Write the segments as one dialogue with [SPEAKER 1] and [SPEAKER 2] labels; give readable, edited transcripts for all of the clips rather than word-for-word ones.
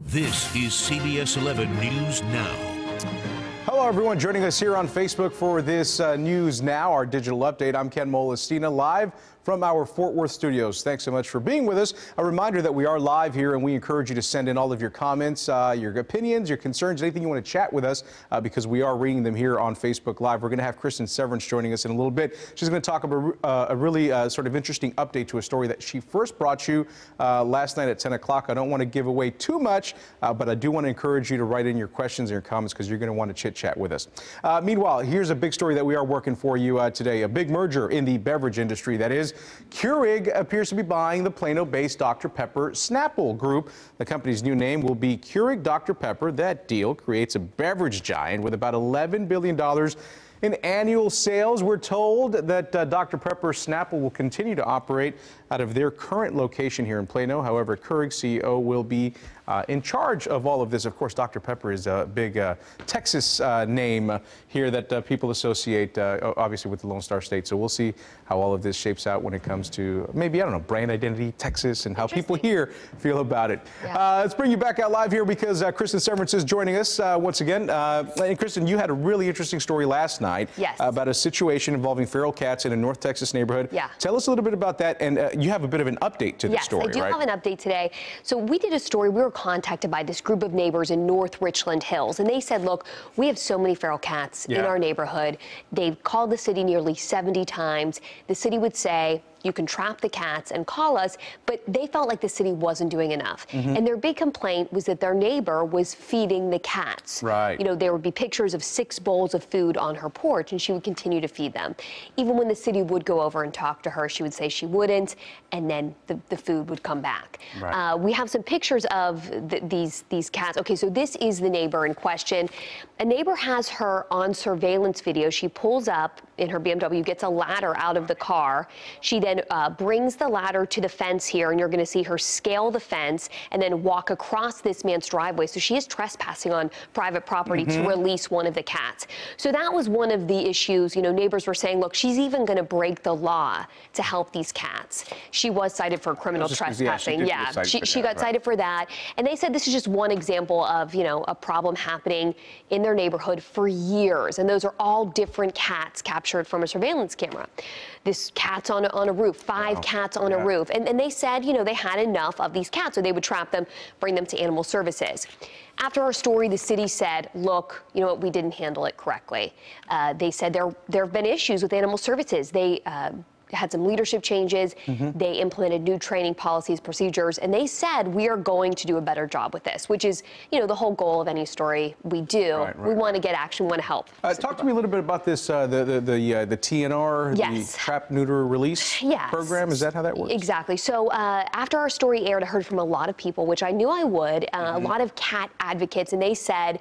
[SPEAKER 1] This is CBS 11 News Now.
[SPEAKER 2] Hello, everyone joining us here on Facebook for this News Now, our digital update. I'm Ken Molestina, live from our Fort Worth studios. Thanks so much for being with us. A reminder that we are live here, and we encourage you to send in all of your comments, your opinions, your concerns, anything you want to chat with us, because we are reading them here on Facebook Live. We're going to have Kristen Severance joining us in a little bit. She's going to talk about a really sort of interesting update to a story that she first brought you last night at 10 o'clock. I don't want to give away too much, but I do want to encourage you to write in your questions and your comments, because you're going to want to chit-chat with us. Meanwhile, here's a big story that we are working for you today. A big merger in the beverage industry, that is. Keurig appears to be buying the Plano-based Dr. Pepper Snapple group. The company's new name will be Keurig Dr. Pepper. That deal creates a beverage giant with about $11 billion in annual sales. We're told that Dr. Pepper Snapple will continue to operate out of their current location here in Plano. However, Keurig CEO will be in charge of all of this. Of course, Dr. Pepper is a big Texas name here that people associate, obviously, with the Lone Star State. So we'll see how all of this shapes out when it comes to maybe, I don't know, brand identity, Texas, and how people here feel about it. Yeah. Let's bring you back out live here, because Kristen Severance is joining us once again. And Kristen, you had a really interesting story last night about a situation involving feral cats in a North Texas neighborhood. Yeah. Tell us a little bit about that, and you have a bit of an update to the story, right?
[SPEAKER 3] Yes, I do have an update today. So we did a story. We were contacted by this group of neighbors in North Richland Hills, and they said, look, we have so many feral cats in our neighborhood. They've called the city nearly 70 times. The city would say, you can trap the cats and call us, but they felt like the city wasn't doing enough. And their big complaint was that their neighbor was feeding the cats. Right. You know, there would be pictures of 6 bowls of food on her porch, and she would continue to feed them. Even when the city would go over and talk to her, she would say she wouldn't, and then the food would come back. Right. We have some pictures of these cats. Okay, so this is the neighbor in question. A neighbor has her on surveillance video. She pulls up in her BMW, gets a ladder out of the car. She then brings the ladder to the fence here, and you're going to see her scale the fence and then walk across this man's driveway. So she is trespassing on private property to release one of the cats. So that was one of the issues. You know, neighbors were saying, look, she's even going to break the law to help these cats. She was cited for criminal trespassing. She got cited for that. And they said this is just one example of, you know, a problem happening in their neighborhood for years. And those are all different cats captured from a surveillance camera. This cat's on a roof, 5 cats on a roof. And they said, you know, they had enough of these cats, so they would trap them, bring them to animal services. After our story, the city said, look, you know what, we didn't handle it correctly. They said there have been issues with animal services. They had some leadership changes. They implemented new training policies, procedures, and they said we are going to do a better job with this, which is, you know, the whole goal of any story we do. We want to get action, we want to help.
[SPEAKER 2] Talk to me a little bit about this, the TNR, the Trap, Neuter, Release program. Is that how that works?
[SPEAKER 3] Exactly. So after our story aired, I heard from a lot of people, which I knew I would, a lot of cat advocates, and they said,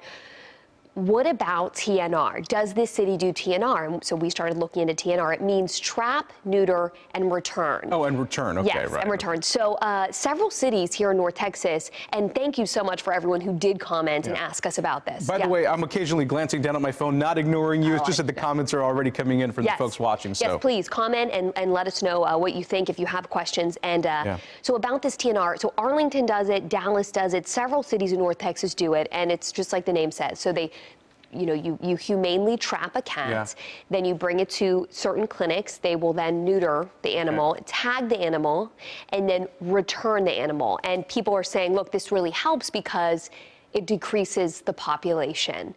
[SPEAKER 3] what about TNR? Does this city do TNR? And so we started looking into TNR. It means trap, neuter, and return.
[SPEAKER 2] Oh, and return. Okay,
[SPEAKER 3] yes, and return. So several cities here in North Texas, and thank you so much for everyone who did comment and ask us about this.
[SPEAKER 2] By the way, I'm occasionally glancing down at my phone, not ignoring you. It's just that the comments are already coming in from the folks watching. So.
[SPEAKER 3] Yes, please comment and let us know what you think if you have questions. And so about this TNR, so Arlington does it, Dallas does it, several cities in North Texas do it, and it's just like the name says. So you know, you humanely trap a cat, then you bring it to certain clinics. They will then neuter the animal, tag the animal, and then return the animal. And people are saying, look, this really helps because it decreases the population.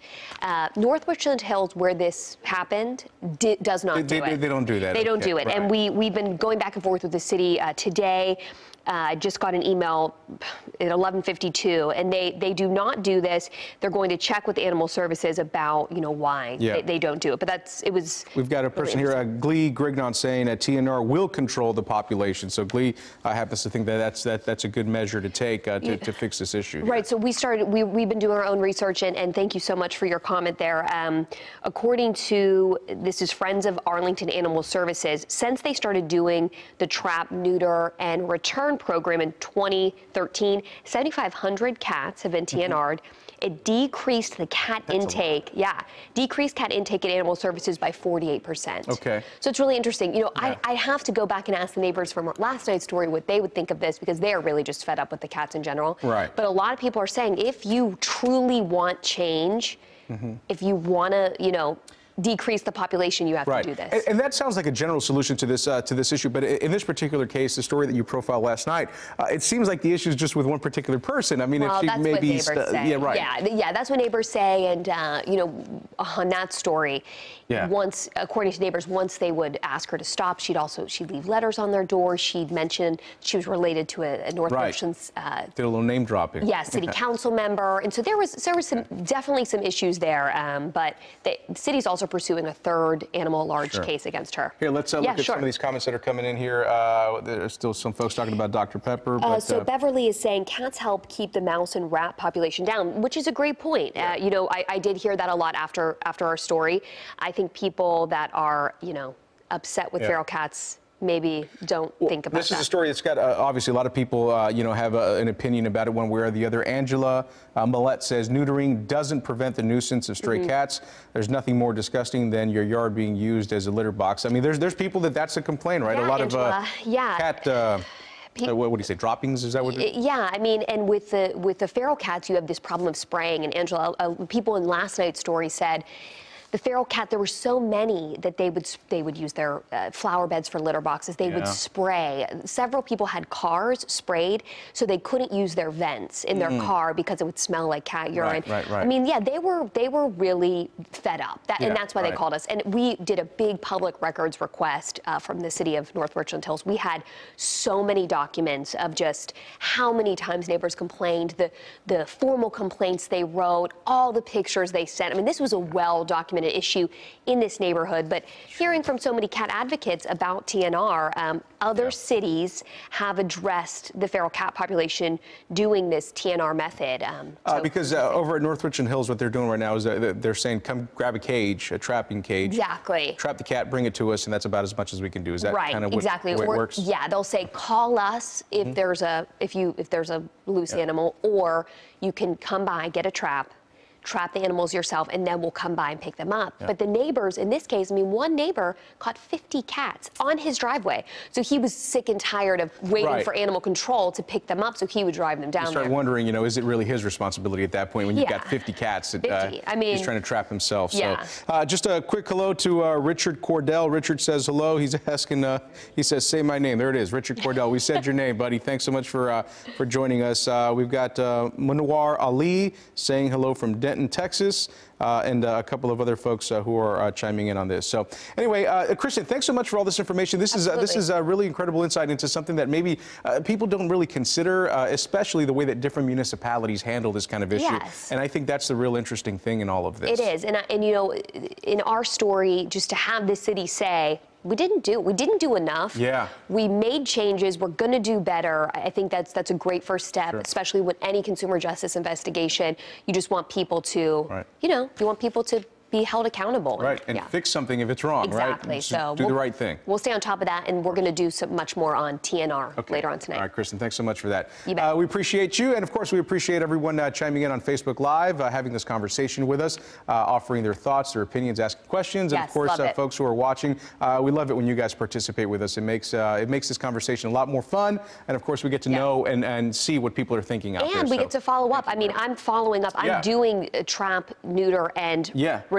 [SPEAKER 3] North Richland Hills, where this happened, does not do it.
[SPEAKER 2] They don't do that.
[SPEAKER 3] They don't do it. Right. And we've been going back and forth with the city today. I just got an email at 11:52, and they do not do this. They're going to check with Animal Services about, you know, why they don't do it. But it was.
[SPEAKER 2] We've got a person here, Glee Grignon, saying that TNR will control the population. So Glee happens to think that that's a good measure to take to fix this issue.
[SPEAKER 3] Right. So we've been doing our own research, and thank you so much for your comment there. According to, this is Friends of Arlington Animal Services, since they started doing the trap, neuter, and return overrun program in 2013. 7,500 cats have been TNR'd. It decreased the cat intake. Yeah, decreased cat intake at animal services by 48%.
[SPEAKER 2] Okay.
[SPEAKER 3] So it's really interesting. You know, I have to go back and ask the neighbors from last night's story what they would think of this, because they are really just fed up with the cats in general.
[SPEAKER 2] Right.
[SPEAKER 3] But a lot of people are saying if you truly want change, if you want to, you know, decrease the population, you have to do this.
[SPEAKER 2] And that sounds like a general solution to this issue. But in this particular case, the story that you profiled last night, it seems like the issue is just with one particular person. I mean,
[SPEAKER 3] well,
[SPEAKER 2] if she
[SPEAKER 3] that's
[SPEAKER 2] maybe,
[SPEAKER 3] what neighbors say.
[SPEAKER 2] Yeah, right.
[SPEAKER 3] Yeah, that's what neighbors say. And you know, on that story, once, according to neighbors, once they would ask her to stop, she'd leave letters on their door. She'd mention she was related to a North Richlands.
[SPEAKER 2] Did a little name dropping.
[SPEAKER 3] Yeah, city council member, and so there was definitely some issues there. But the city's also pursuing a third animal large case against her.
[SPEAKER 2] Here, let's look at some of these comments that are coming in here. There's still some folks talking about Dr. Pepper. But,
[SPEAKER 3] so Beverly is saying cats help keep the mouse and rat population down, which is a great point. You know, I did hear that a lot after our story. I think people that are, you know, upset with feral cats maybe don't think about that.
[SPEAKER 2] This is a story that's got, obviously, a lot of people, you know, have an opinion about it one way or the other. Angela Millette says, neutering doesn't prevent the nuisance of stray cats. There's nothing more disgusting than your yard being used as a litter box. I mean, there's people that's a complaint, right?
[SPEAKER 3] Yeah,
[SPEAKER 2] a lot
[SPEAKER 3] Angela,
[SPEAKER 2] of cat... what do you say, droppings? Is that what it is?
[SPEAKER 3] Yeah, I mean, and with the feral cats, you have this problem of spraying. And Angela, people in last night's story said, the feral cat, there were so many that they would use their flower beds for litter boxes. They would spray. Several people had cars sprayed, so they couldn't use their vents in their car because it would smell like cat urine.
[SPEAKER 2] Right.
[SPEAKER 3] I mean, yeah, they were really fed up, and that's why they called us. And we did a big public records request from the city of North Richland Hills. We had so many documents of just how many times neighbors complained, the formal complaints they wrote, all the pictures they sent. I mean, this was a well-documented issue in this neighborhood, but hearing from so many cat advocates about TNR, other cities have addressed the feral cat population doing this TNR method.
[SPEAKER 2] Because over at North Richland Hills, what they're doing right now is they're saying, come grab a cage, a trapping cage.
[SPEAKER 3] Exactly.
[SPEAKER 2] Trap the cat, bring it to us, and that's about as much as we can do. Is that kind of the way it works?
[SPEAKER 3] Yeah, they'll say, call us if there's a loose animal, or you can come by, get a trap the animals yourself, and then we'll come by and pick them up. But the neighbors, in this case, I mean, one neighbor caught 50 cats on his driveway. So he was sick and tired of waiting for animal control to pick them up, so he would drive them down there.
[SPEAKER 2] You start wondering, you know, is it really his responsibility at that point when you've got 50 cats that I mean, he's trying to trap himself?
[SPEAKER 3] Yeah.
[SPEAKER 2] So just a quick hello to Richard Cordell. Richard says hello. He's asking, he says, say my name. There it is, Richard Cordell. We said your name, buddy. Thanks so much for joining us. We've got Munawar Ali saying hello from Denton, Texas, and a couple of other folks who are chiming in on this. So anyway, Kristen, thanks so much for all this information. This is a really incredible insight into something that maybe people don't really consider, especially the way that different municipalities handle this kind of issue. And I think that's the real interesting thing in all of this. It
[SPEAKER 3] is, and you know, in our story, just to have the city say, we didn't do enough.
[SPEAKER 2] Yeah.
[SPEAKER 3] We made changes. We're going to do better. I think that's a great first step, especially with any consumer justice investigation. You just want people to, you know, you want people to be held accountable.
[SPEAKER 2] And fix something if it's wrong,
[SPEAKER 3] exactly. So
[SPEAKER 2] do the right thing.
[SPEAKER 3] We'll stay on top of that, and we're going to do much more on TNR later on tonight.
[SPEAKER 2] All right, Kristen, thanks so much for that.
[SPEAKER 3] You bet.
[SPEAKER 2] We appreciate you, and of course, we appreciate everyone chiming in on Facebook Live, having this conversation with us, offering their thoughts, their opinions, asking questions, and of course, folks who are watching. We love it when you guys participate with us. It makes this conversation a lot more fun, and of course, we get to know and see what people are thinking out there.
[SPEAKER 3] And we get to follow up. I mean, I'm following up. I'm doing a trap, neuter, and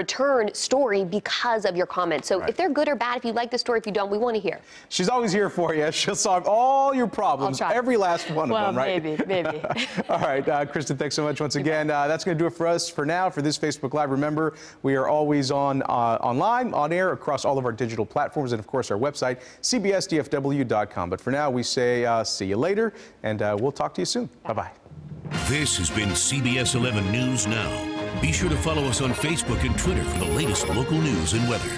[SPEAKER 3] return story because of your comments. So if they're good or bad, if you like the story, if you don't, we want to hear.
[SPEAKER 2] She's always here for you. She'll solve all your problems, every last one of them, right?
[SPEAKER 3] Maybe.
[SPEAKER 2] All right, Kristen, thanks so much once again. That's going to do it for us for now for this Facebook Live. Remember, we are always online, on air, across all of our digital platforms, and of course our website, cbsdfw.com. But for now, we say see you later, and we'll talk to you soon. Bye-bye.
[SPEAKER 1] This has been CBS 11 News Now. Be sure to follow us on Facebook and Twitter for the latest local news and weather.